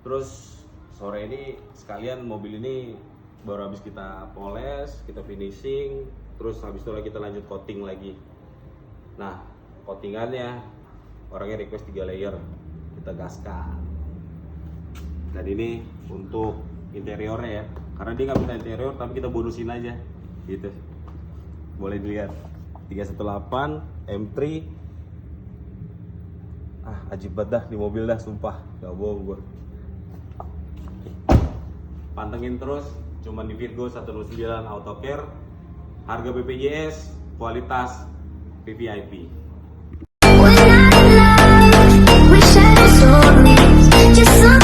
Terus sore ini sekalian mobil ini baru habis kita poles, kita finishing, terus habis itu kita lanjut coating lagi. Nah, coatingannya orangnya request 3 layer, kita gaskan. Dan ini untuk interiornya ya, karena dia nggak minta interior tapi kita bonusin aja gitu. Boleh dilihat 318 M3. Ajib banget dah di mobil dah, sumpah gak bohong gue. Pantengin terus, cuman di Virgo 109 Auto Care. Harga BPJS, kualitas VVIP. When I'm in love, wish I had stories, just